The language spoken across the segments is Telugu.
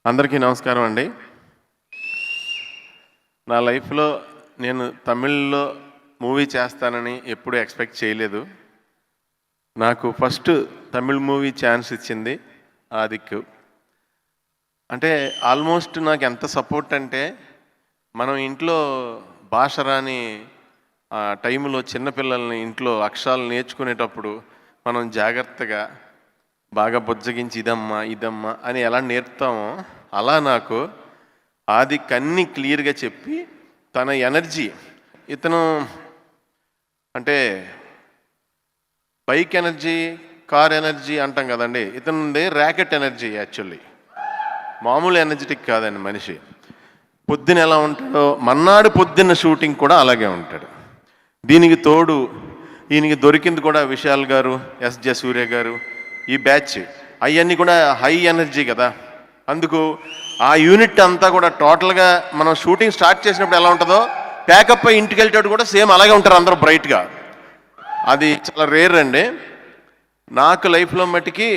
అందరికీ నమస్కారం అండి. నా లైఫ్లో నేను తమిళ్లో మూవీ చేస్తానని ఎప్పుడూ ఎక్స్పెక్ట్ చేయలేదు. నాకు ఫస్ట్ తమిళ్ మూవీ ఛాన్స్ ఇచ్చింది ఆదిక్కు. అంటే ఆల్మోస్ట్ నాకు ఎంత సపోర్ట్ అంటే, మనం ఇంట్లో భాష రాని టైంలో చిన్నపిల్లల్ని ఇంట్లో అక్షరాలు నేర్చుకునేటప్పుడు మనం జాగ్రత్తగా బాగా బుజ్జగించి ఇదమ్మా అని ఎలా నేర్పుతామో అలా నాకు ఆదిక్ అన్నీ క్లియర్గా చెప్పి తన ఎనర్జీ, ఇతను అంటే బైక్ ఎనర్జీ, కార్ ఎనర్జీ అంటాం కదండి, ఇతనుంది ర్యాకెట్ ఎనర్జీ. యాక్చువల్లీ మామూలు ఎనర్జెటిక్ కాదండి మనిషి. పొద్దున ఎలా ఉంటాడో మన్నాడు పొద్దున్న షూటింగ్ కూడా అలాగే ఉంటాడు. దీనికి తోడు ఈయనకి దొరికింది కూడా విశాల్ గారు, ఎస్.జె. సూర్య గారు, ఈ బ్యాచ్ అవన్నీ కూడా హై ఎనర్జీ కదా. అందుకు ఆ యూనిట్ అంతా కూడా టోటల్గా మనం షూటింగ్ స్టార్ట్ చేసినప్పుడు ఎలా ఉంటుందో ప్యాకప్ అయ్యి ఇంటికి వెళ్ళేటప్పుడు కూడా సేమ్ అలాగే ఉంటారు అందరూ బ్రైట్గా. అది చాలా రేర్ అండి. నాకు లైఫ్లో మట్టికి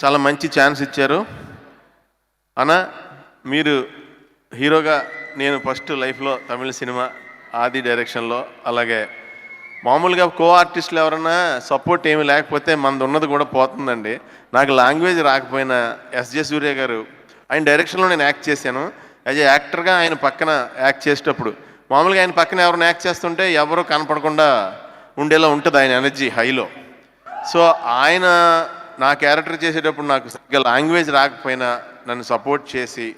చాలా మంచి ఛాన్స్ ఇచ్చారు అన్న. మీరు హీరోగా నేను ఫస్ట్ లైఫ్లో తమిళ సినిమా ఆది డైరెక్షన్లో, అలాగే మామూలుగా కో ఆర్టిస్టులు ఎవరన్నా సపోర్ట్ ఏమి లేకపోతే మనది ఉన్నది కూడా పోతుందండి. నాకు లాంగ్వేజ్ రాకపోయినా ఎస్.జె. సూర్య గారు ఆయన డైరెక్షన్లో నేను యాక్ట్ చేశాను. యాజ్ ఏ యాక్టర్గా ఆయన పక్కన యాక్ట్ చేసేటప్పుడు మామూలుగా ఆయన పక్కన ఎవరైనా యాక్ట్ చేస్తుంటే ఎవరో కనపడకుండా ఉండేలా ఉంటుంది ఆయన ఎనర్జీ హైలో. సో ఆయన నా క్యారెక్టర్ చేసేటప్పుడు నాకు సరిగ్గా లాంగ్వేజ్ రాకపోయినా నన్ను సపోర్ట్ చేసి,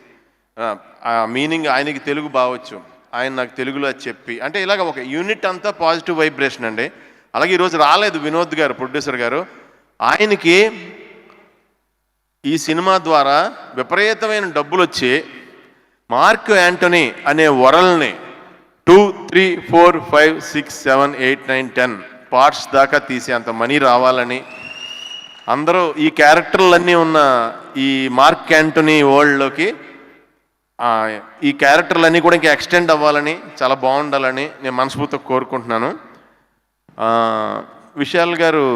ఆ మీనింగ్ ఆయనకి తెలుగు బావచ్చు, ఆయన నాకు తెలుగులో చెప్పి, అంటే ఇలాగ ఒక యూనిట్ అంతా పాజిటివ్ వైబ్రేషన్ అండి. అలాగే ఈరోజు రాలేదు వినోద్ గారు, ప్రొడ్యూసర్ గారు. ఆయనకి ఈ సినిమా ద్వారా విపరీతమైన డబ్బులు వచ్చి మార్క్ యాంటనీ అనే వరల్డ్ని 2, 3, 4, 5, 6, 7, 8, 9, 10 పార్ట్స్ దాకా తీసి అంత మనీ రావాలని, అందరూ ఈ క్యారెక్టర్లన్నీ ఉన్న ఈ మార్క్ యాంటనీ వరల్డ్లోకి ఈ క్యారెక్టర్లన్నీ కూడా ఇంకా ఎక్స్టెండ్ అవ్వాలని, చాలా బాగుండాలని నేను మనస్ఫూర్తిగా కోరుకుంటున్నాను. విశాల్ గారు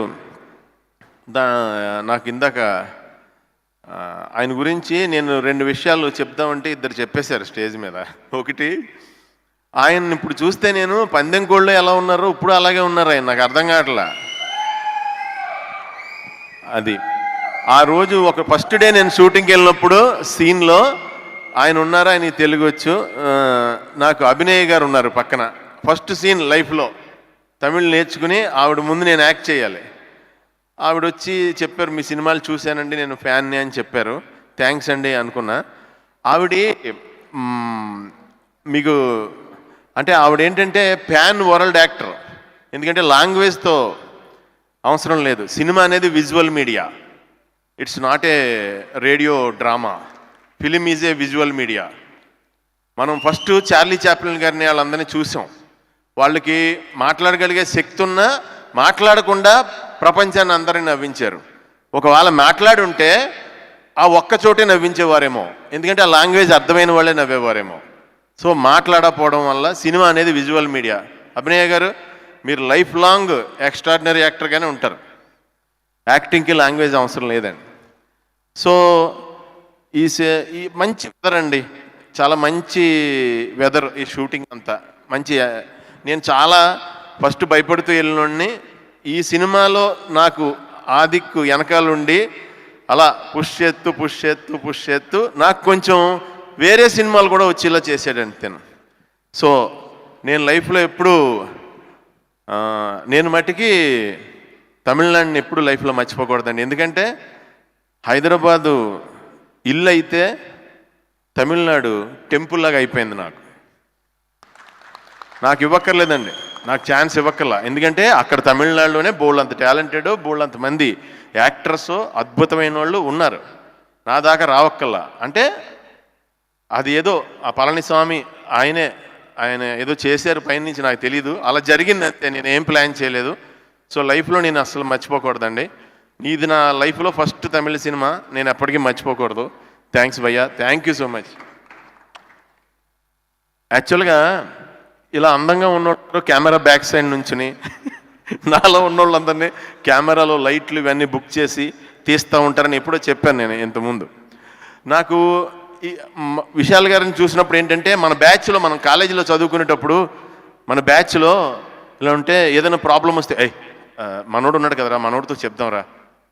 నాకు ఇందాక ఆయన గురించి నేను 2 విషయాలు చెప్దామంటే ఇద్దరు చెప్పేశారు స్టేజ్ మీద. ఒకటి, ఆయన ఇప్పుడు చూస్తే నేను పందెం కోళ్ళు ఎలా ఉన్నారో ఇప్పుడు అలాగే ఉన్నారు ఆయన, నాకు అర్థం కావట్లా. అది ఆ రోజు ఒక ఫస్ట్ డే నేను షూటింగ్కి వెళ్ళినప్పుడు సీన్లో ఆయన ఉన్నారు, ఆయన తెలుగు వచ్చు. నాకు అభినయ్ గారు ఉన్నారు పక్కన. ఫస్ట్ సీన్ లైఫ్లో తమిళ్ నేర్చుకుని ఆవిడ ముందు నేను యాక్ట్ చేయాలి. ఆవిడ వచ్చి చెప్పారు, మీ సినిమాలు చూశానండి, నేను ఫ్యాన్ని అని చెప్పారు. థ్యాంక్స్ అండి అనుకున్నా. ఆవిడ మీకు అంటే ఆవిడ ఏంటంటే ప్యాన్ వరల్డ్ యాక్టర్. ఎందుకంటే లాంగ్వేజ్తో అవసరం లేదు. సినిమా అనేది visual media, it's not a radio drama. Film is a visual media. మనం ఫస్ట్ చార్లీ చాప్లిన్ గారిని వాళ్ళందరినీ చూసాం. వాళ్ళకి మాట్లాడగలిగే శక్తి ఉన్నా మాట్లాడకుండా ప్రపంచాన్ని అందరినీ నవ్వించారు. ఒకవేళ మాట్లాడి ఉంటే ఆ ఒక్క చోటే నవ్వించేవారేమో, ఎందుకంటే ఆ లాంగ్వేజ్ అర్థమైన వాళ్ళే నవ్వేవారేమో. సో మాట్లాడకపోవడం వల్ల సినిమా అనేది విజువల్ మీడియా. అభినయ్ గారు, మీరు లైఫ్ లాంగ్ ఎక్స్ట్రాడినరీ యాక్టర్గానే ఉంటారు. యాక్టింగ్కి లాంగ్వేజ్ అవసరం లేదండి. సో ఈ మంచి వెదర్ అండి, చాలా మంచి వెదర్ ఈ షూటింగ్ అంతా మంచి. నేను చాలా ఫస్ట్ భయపడుతూ వెళ్ళినోడిని. ఈ సినిమాలో నాకు ఆదిక్కు వెనకాలండి అలా పుష్ చేత్తూ నాకు కొంచెం వేరే సినిమాలు కూడా వచ్చేలా చేశాడండి తను. సో నేను లైఫ్లో ఎప్పుడు నేను మట్టికి తమిళనాడుని ఎప్పుడు లైఫ్లో మర్చిపోకూడదండి. ఎందుకంటే హైదరాబాదు ఇల్లు అయితే తమిళనాడు టెంపుల్ లాగా అయిపోయింది. నాకు ఇవ్వక్కర్లేదండి, నాకు ఛాన్స్ ఇవ్వక్కర్లా. ఎందుకంటే అక్కడ తమిళనాడులోనే బోల్డంత టాలెంటెడ్, బోల్డంత మంది యాక్టర్స్, అద్భుతమైన వాళ్ళు ఉన్నారు. నా దాకా రావక్కర్లా. అంటే అది ఏదో ఆ పళనిస్వామి ఆయన ఏదో చేశారు పైనుంచి, నాకు తెలీదు, అలా జరిగింది అంతే. నేను ఏం ప్లాన్ చేయలేదు. సో లైఫ్లో నేను అసలు మర్చిపోకూడదండి. ఇది నా లైఫ్లో ఫస్ట్ తమిళ సినిమా, నేను ఎప్పటికీ మర్చిపోకూడదు. థ్యాంక్స్ భయ్యా, థ్యాంక్ యూ సో మచ్. యాక్చువల్గా ఇలా అందంగా ఉన్నోళ్ళు కెమెరా బ్యాక్ సైడ్ నుంచుని నాలో ఉన్నోళ్ళందరినీ కెమెరాలో లైట్లు ఇవన్నీ బుక్ చేసి తీస్తూ ఉంటారని ఎప్పుడో చెప్పాను నేను ఇంతకుముందు. నాకు ఈ విశాల్ గారిని చూసినప్పుడు ఏంటంటే మన బ్యాచ్లో మనం కాలేజీలో చదువుకునేటప్పుడు మన బ్యాచ్లో ఇలా ఉంటే ఏదైనా ప్రాబ్లం వస్తే మనోడు ఉన్నాడు కదరా మనోడితో చెప్దాంరా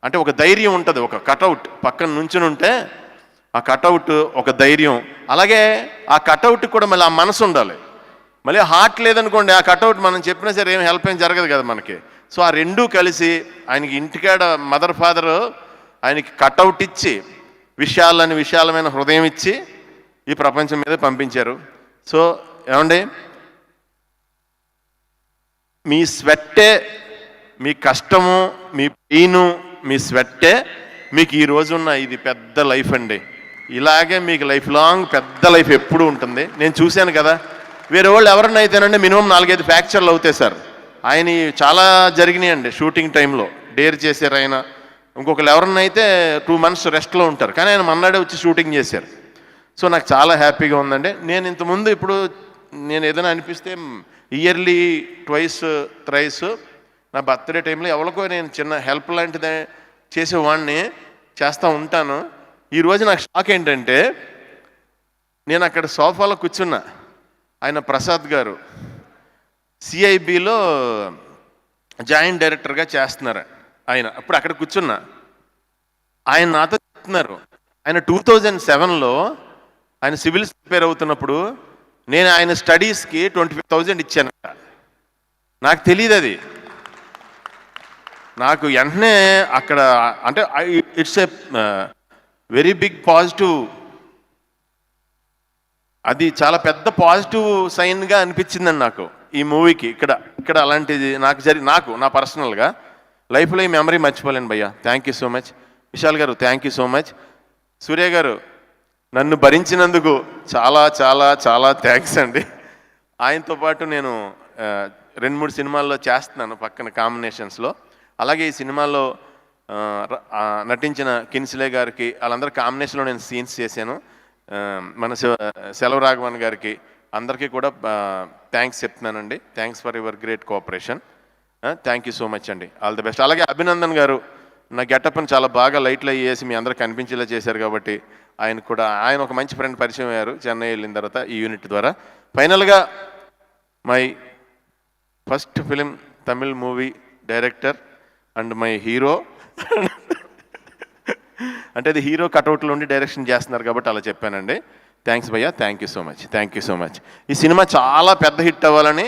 అంటే ఒక ధైర్యం ఉంటుంది, ఒక కటౌట్ పక్కన నుంచుని ఉంటే ఆ కటౌట్ ఒక ధైర్యం. అలాగే ఆ కటౌట్కి కూడా మళ్ళీ ఆ మనసు ఉండాలి. మళ్ళీ హార్ట్ లేదనుకోండి ఆ కటౌట్ మనం చెప్పినా సరే ఏం హెల్ప్ ఏం జరగదు కదా మనకి. సో ఆ రెండూ కలిసి ఆయనకి ఇంటికాడ మదర్ ఫాదరు ఆయనకి కటౌట్ ఇచ్చి విశాలమైన హృదయం ఇచ్చి ఈ ప్రపంచం మీద పంపించారు. సో ఏమండి, మీ స్వెట్టే, మీ కష్టము, మీ పెయిను, మీ స్వెట్టే మీకు ఈ రోజున్న ఇది పెద్ద లైఫ్ అండి. ఇలాగే మీకు లైఫ్ లాంగ్ పెద్ద లైఫ్ ఎప్పుడూ ఉంటుంది. నేను చూశాను కదా, వేరే వాళ్ళు ఎవరన్నా అయితేనండి మినిమం 4-5 ఫ్రాక్చర్లు అవుతాయి సార్. ఆయన చాలా జరిగినాయండి షూటింగ్ టైంలో, డేర్ చేశారు ఆయన. ఇంకొకరు ఎవరన్నా అయితే 2 months రెస్ట్లో ఉంటారు, కానీ ఆయన మన్నాడే వచ్చి షూటింగ్ చేశారు. సో నాకు చాలా హ్యాపీగా ఉందండి. నేను ఇంతకుముందు ఇప్పుడు నేను ఏదైనా అనిపిస్తే ఇయర్లీ 2-3 నా బర్త్డే టైంలో ఎవరికో నేను చిన్న హెల్ప్ లాంటిది చేసేవాడిని చేస్తూ ఉంటాను. ఈరోజు నాకు షాక్ ఏంటంటే, నేను అక్కడ సోఫాలో కూర్చున్నా, ఆయన ప్రసాద్ గారు సిఐబిలో జాయింట్ డైరెక్టర్గా చేస్తున్నారు ఆయన. అప్పుడు అక్కడ కూర్చున్నా, ఆయన నాతో చెప్తున్నారు, ఆయన 2007లో ఆయన సివిల్స్ ప్రిపేర్ అవుతున్నప్పుడు నేను ఆయన స్టడీస్కి 25,000 ఇచ్చాను. నాకు తెలియదు అది. నాకు వెంటనే అక్కడ అంటే it's a very big positive, అది చాలా పెద్ద పాజిటివ్ సైన్గా అనిపించిందండి నాకు ఈ మూవీకి. ఇక్కడ అలాంటిది నాకు నా పర్సనల్గా లైఫ్లో ఈ మెమరీ మర్చిపోలేను భయ్యా. Thank you so much Vishal గారు, థ్యాంక్ యూ సో మచ్. సూర్య గారు, నన్ను భరించినందుకు చాలా చాలా చాలా థ్యాంక్స్ అండి. ఆయనతో పాటు నేను 2-3 సినిమాల్లో చేస్తున్నాను పక్కన కాంబినేషన్స్లో. అలాగే ఈ సినిమాలో నటించిన కిన్స్లే గారికి వాళ్ళందరూ కాంబినేషన్లో నేను సీన్స్ చేశాను. మన సెలవరాఘవన్ గారికి అందరికీ కూడా థ్యాంక్స్ చెప్తున్నానండి. Thanks for your great cooperation. Thank you so much అండి. All the best. అలాగే అభినందన్ గారు నా గెటప్ని చాలా బాగా లైట్లు వేసి మీ అందరూ కనిపించేలా చేశారు కాబట్టి ఆయన ఒక మంచి ఫ్రెండ్ పరిచయం అయ్యారు చెన్నై వెళ్ళిన తర్వాత ఈ యూనిట్ ద్వారా. ఫైనల్గా my first film Tamil movie director and my hero అంటే అది హీరో కటౌట్లో ఉండి డైరెక్షన్ చేస్తున్నారు కాబట్టి అలా చెప్పానండి. థ్యాంక్స్ భయ్యా, thank you so much, thank you so much. ఈ సినిమా చాలా పెద్ద హిట్ అవ్వాలని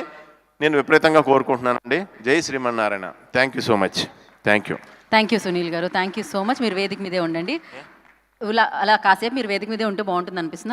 నేను విపరీతంగా కోరుకుంటున్నానండి. జై Srimannarayana. Thank you so much. Thank you. Thank you Sunil గారు, థ్యాంక్ యూ సో మచ్. మీరు వేదిక మీదే ఉండండి. అలా కాసేపు మీరు వేదిక మీదే ఉంటే బాగుంటుంది అనిపిస్తుంది.